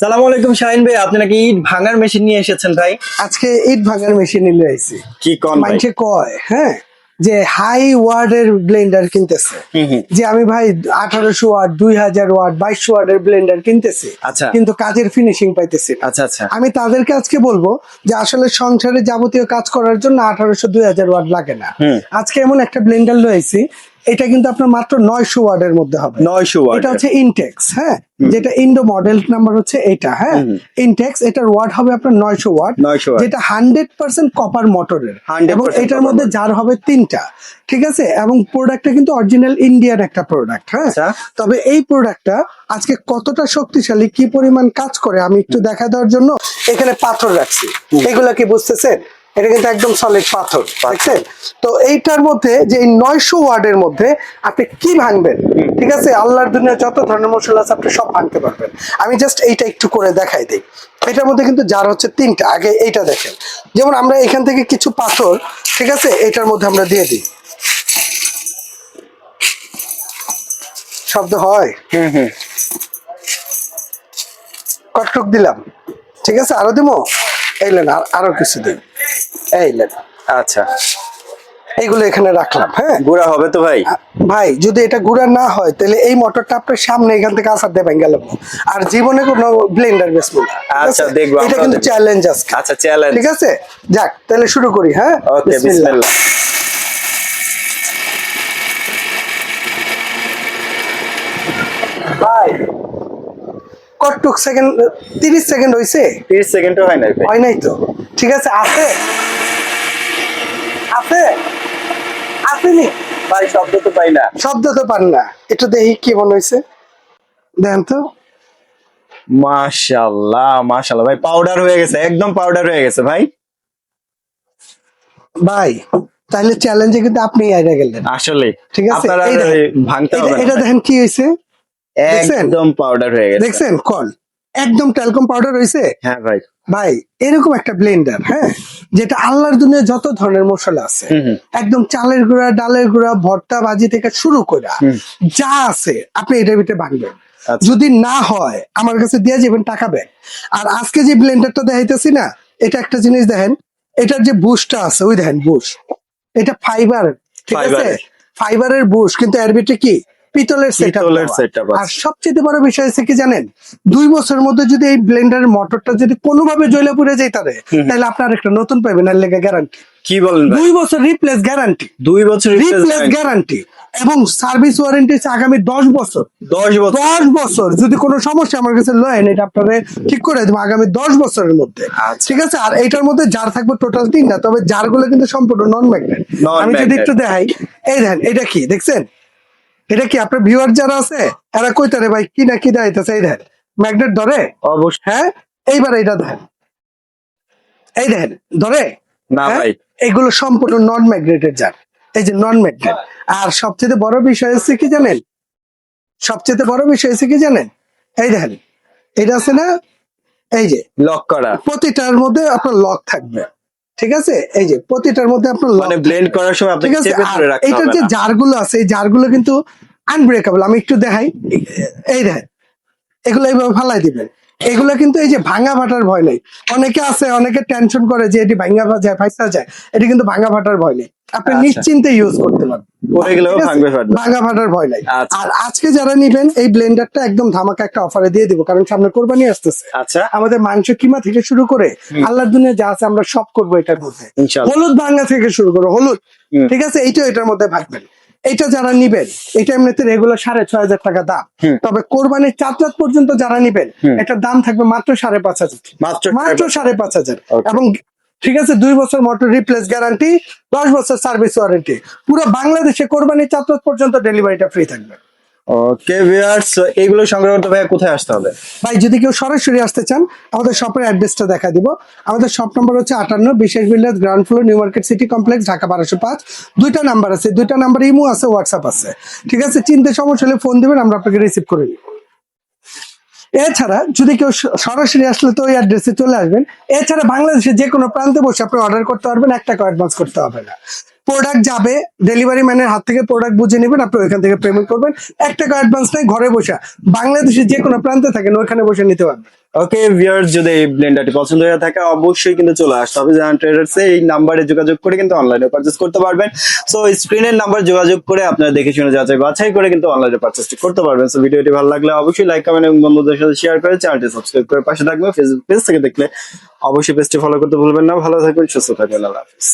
সালাম আলাইকুম শাহিন ভাই, আপনি নাকি ইট ভাঙার মেশিন নিয়ে এসেছেন ভাই? আজকে ইট ভাঙার মেশিন নিয়ে আইছি। কি কোন ভাই? মানুষে কয় হ্যাঁ যে হাই ওয়ার্ডের ব্লেন্ডার কিনতেছে, যে আমি ভাই 1800 ওয়াট 2000 ওয়াট 2200 ওয়াটের ব্লেন্ডার কিনতেছি, আচ্ছা। কিন্তু কাজের ফিনিশিং পাইতেছি না। আচ্ছা আচ্ছা। আমি তাদেরকে আজকে বলবো যে আসলে সংসারে যাবতীয় কাজ করার জন্য 1800 2000 ওয়াট লাগে না। আজকে এমন একটা ব্লেন্ডার লয়েছি, এটা কিন্তু আপনার মাত্র 900 ওয়াটের মধ্যে হবে। 900 ওয়াট। এটা হচ্ছে ইনটেক্স, হ্যাঁ, যেটা ইন্ডো মডেল নাম্বার হচ্ছে এটা, হ্যাঁ ইনটেক্স। এটার ওয়াট হবে আপনার 900 ওয়াট, 900 ওয়াট। যেটা 100% কপার মোটরের, 100% এবং এটার copper মধ্যে motor। জার হবে 3টা, ঠিক আছে। এবং প্রোডাক্টটা কিন্তু অরিজিনাল ইন্ডিয়ান একটা প্রোডাক্ট, হ্যাঁ। আচ্ছা। তবে এই প্রোডাক্টটা আজকে কতটা শক্তিশালী, কি পরিমাণ কাজ করে আমি একটু দেখা দেওয়ার জন্য এখানে পাথর রাখছি। এগুলা কি বুঝতেছেন? এটা কিন্তু একদম সলিড পাথর, দেখছেন তো। এইটার মধ্যে যে 900 ওয়ার্ডের মধ্যে আপনি কি ভাঙবেন, ঠিক আছে, আল্লাহর দুনিয়া যত ধরনের মশলা আছে আপনি সব ভাঙতে পারবেন। আমি জাস্ট এইটা একটু করে দেখাই দিই। এটার মধ্যে কিন্তু জার হচ্ছে 3টা। আগে এইটা দেখেন, যেমন আমরা এখান থেকে কিছু পাথর, ঠিক আছে, এটার মধ্যে আমরা দিয়ে দিই, শব্দ হয়, কটটুক দিলাম, ঠিক আছে, আরো দিব, এইলেন আরো কিছু দিন, এইলেন, আচ্ছা, এইগুলো এখানে রাখলাম, হ্যাঁ। গুড়া হবে তো ভাই? ভাই যদি এটা গুঁড়া না হয় তাহলে এই মোটরটা আপনার সামনে এখান থেকে আসার দেবেন গেল, আর জীবনে কোনো ব্লেন্ডার বেসবো না। আচ্ছা, দেখবো এটা আমরা কিন্তু দেখবো। চ্যালেঞ্জ আজকে। আচ্ছা, চ্যালেঞ্জ। ঠিক আছে, যাক তাহলে শুরু করি, হ্যাঁ। ওকে, বিসমিল্লাহ। ভাই কতটুক সেকেন্ড, 30 সেকেন্ড হইছে? 30 সেকেন্ডও হয় নাই ভাই। হয় নাই তো, ঠিক আছে, আছে আছে আসেনি ভাই, শব্দ তো পাই না। শব্দ তো পান না, একটু দেখি কি মনে হয়েছে, দেন তো। মাশাআল্লাহ মাশাআল্লাহ ভাই, পাউডার হয়ে গেছে, একদম পাউডার হয়ে গেছে ভাই। ভাই তাহলে চ্যালেঞ্জে কিন্তু আপনি আইরা গেলেন, আসলে ঠিক আছে। আপনারা এই দেখেন, ভাঙতে হবে না এটা ভাই। দেখেন কি হয়েছে, দেখছেন? একদম পাউডার হয়ে গেছে। দেখছেন কল একদম ট্যালকম পাউডার হয়েছে। হ্যাঁ ভাই। ভাই এরকম একটা ব্লেন্ডার, হ্যাঁ, যেটা আল্লাহর দুনিয়া যত ধরনের মশলা আছে, একদম চালের গুঁড়া, ডালের গুঁড়া, ভর্তা ভাজি থেকে শুরু করে যা আছে আপনি এটার ভিতরে ভাঙবেন। আচ্ছা। যদি না হয় আমার কাছে দিয়ে যাবেন টাকা ব্যাক। আর আজকে যে ব্লেন্ডারটা দেখাইতেছি না, এটা একটা জিনিস দেখেন, এটার যে বুশটা আছে, ওই দেখেন বুশ, এটা ফাইবার, ঠিক আছে, ফাইবারের। ফাইবারের বুশ, কিন্তু এর ভিতরে কি পিতলের পিতলের setup আছে। আর সবচেয়ে বড় বিষয় হচ্ছে কি জানেন, 2 বছরের মধ্যে যদি এই ব্লেন্ডারের মোটরটা যদি কোনোভাবে জ্বলে পুড়ে যায় তাহলে আপনার একটা নতুন পাবেন, আর লেগে গ্যারান্টি কি বলেন ভাই? 2 বছর রিপ্লেস গ্যারান্টি, 2 বছর রিপ্লেস গ্যারান্টি, এবং সার্ভিস ওয়ারেন্টি আগামী 10 বছর। 10 বছর। 10 বছর যদি কোনো সমস্যা আমার কাছে লয়েন, এটা আপনারা ঠিক করে দেবো আগামী 10 বছরের মধ্যে, আচ্ছা। ঠিক আছে। আর এটার মধ্যে জার থাকবে টোটাল 3টা, তবে জারগুলো কিন্তু সম্পূর্ণ নন ম্যাগনেট। আমি যদি একটু দেখাই, এই দেখেন এটা কি দেখছেন, এটা কি আপনার ভিউয়ার যারা আছে এরা কইতারে ভাই কি না কি দাইতেছে, এই দেখেন ম্যাগনেট ধরে, অবশ্যই। হ্যাঁ। এইবার এটা দেখেন, এই দেখেন ধরে না হ্যাঁ? ভাই। এগুলো সম্পূর্ণ নন ম্যাগনেটের জার, এই যে নন ম্যাগনেট। আর সবচেয়ে বড় বিষয় হচ্ছে কি জানেন, সবচেয়ে বড় বিষয় হচ্ছে কি জানেন, এই দেখেন এটা আছে না, এই যে লক করা, প্রতিটার মধ্যে আপনার লক থাকবে, ঠিক আছে। এই যে প্রতিটার মধ্যে আপনার লক, মানে ব্লেন্ড করার সময় আপনি ঠিক আছে। চেপে ধরে রাখতে এটার হবে যে না। জারগুলো আছে, এই জারগুলো কিন্তু আনব্রেকেবল। আমি একটু দেখাই, এই দেখেন এগুলো এইভাবে ফালাই দিবেন, এগুলো কিন্তু এই যে ভাঙা ফাটার ভয় নেই। অনেকে আছে, অনেকে টেনশন করে যে এটি ভাঙা যায় ফাইসা যায়, এটি কিন্তু ভাঙা ফাটার ভয় নেই, আপনি আচ্ছা। নিশ্চিন্তে ইউজ করতে পারবেন, পড়ে গেলেও ঠিক আছে? ভাঙবে ফাটবে। ভাঙা ফাটার ভয় নাই। আচ্ছা। আর আজকে যারা নিবেন এই ব্লেন্ডারটা একদম ধামাকা একটা অফারে দিয়ে দিব, কারণ সামনে কোরবানি আসতেছে। আচ্ছা। আমাদের মাংস কিমা থেকে শুরু করে আল্লাহর দুনিয়া যা আছে আমরা সব করবো এটার মধ্যে। ইনশাআল্লাহ। হলুদ ভাঙা থেকে শুরু করে হলুদ, ঠিক আছে, এইটাও এটার মধ্যে ভাগবেন। এটা যারা নিবেন, এটা এমনিতে রেগুলার 6500 টাকা দাম, তবে কোরবানির 4 রাত পর্যন্ত যারা নিবেন এটার দাম থাকবে মাত্র 5500, মাত্র 5500। Okay. এবং ঠিক আছে, 2 বছর মোটর রিপ্লেস গ্যারান্টি, 10 বছর সার্ভিস ওয়ারেন্টি, পুরো বাংলাদেশে কোরবানির 4 রাত পর্যন্ত ডেলিভারিটা ফ্রি থাকবে। ওকে ভিউয়ার্স, এইগুলো সংগ্রহ করতে ভাই কোথায় আসতে হবে? ভাই যদি কেউ সরাসরি আসতে চান, আমাদের শপের অ্যাড্রেসটা দেখা দিব। আমাদের শপ নাম্বার হচ্ছে 58 বিশেষ builders, ground floor, new market city complex, Dhaka 1205। 2টা নাম্বার আছে, 2টা নাম্বার ইমো আছে, হোয়াটসঅ্যাপ আছে, ঠিক আছে। চিনতে সমস্যা হলে ফোন দিবেন, আমরা আপনাকে রিসিভ করে নিব। এছাড়া যদি কেউ সরাসরি আসলে তো ওই অ্যাড্রেসে চলে আসবেন। এছাড়া বাংলাদেশে যে কোনো প্রান্তে বসে আপনি অর্ডার করতে পারবেন, 1 টাকা অ্যাডভান্স করতে হবে না। প্রোডাক্ট যাবে, ডেলিভারি ম্যানের হাত থেকে প্রোডাক্ট বুঝে নেবেন, আপনি ওইখান থেকে পেমেন্ট করবেন, 1 টাকা অ্যাডভান্স নেই, ঘরে বসে বাংলাদেশের যে কোনো প্রান্তে থাকেন ওইখানে বসে নিতে পারবেন। ওকে ভিউয়ার্স, যদি এই ব্লেন্ডারটি পছন্দ হয়ে থাকে অবশ্যই কিন্তু চলে আসতে হবে জায়ান্ট ট্রেডার্সে। এই নাম্বারে যোগাযোগ করে কিন্তু অনলাইনে পারচেজ করতে পারবেন। সো স্ক্রিনের নাম্বার যোগাযোগ করে আপনারা দেখে শুনে যাচাই বাছাই করে কিন্তু অনলাইনে পারচেজটি করতে পারবেন। সো ভিডিওটি ভালো লাগলে অবশ্যই লাইক, কমেন্ট এবং বন্ধুদের সাথে শেয়ার করে চ্যানেলটি সাবস্ক্রাইব করে পাশে থাকবেন। ফেসবুক পেজ থেকে দেখলে অবশ্যই পেজটি ফলো করতে ভুলবেন না। ভালো থাকবেন, সুস্থ থাকবেন, আল্লাহ হাফেজ।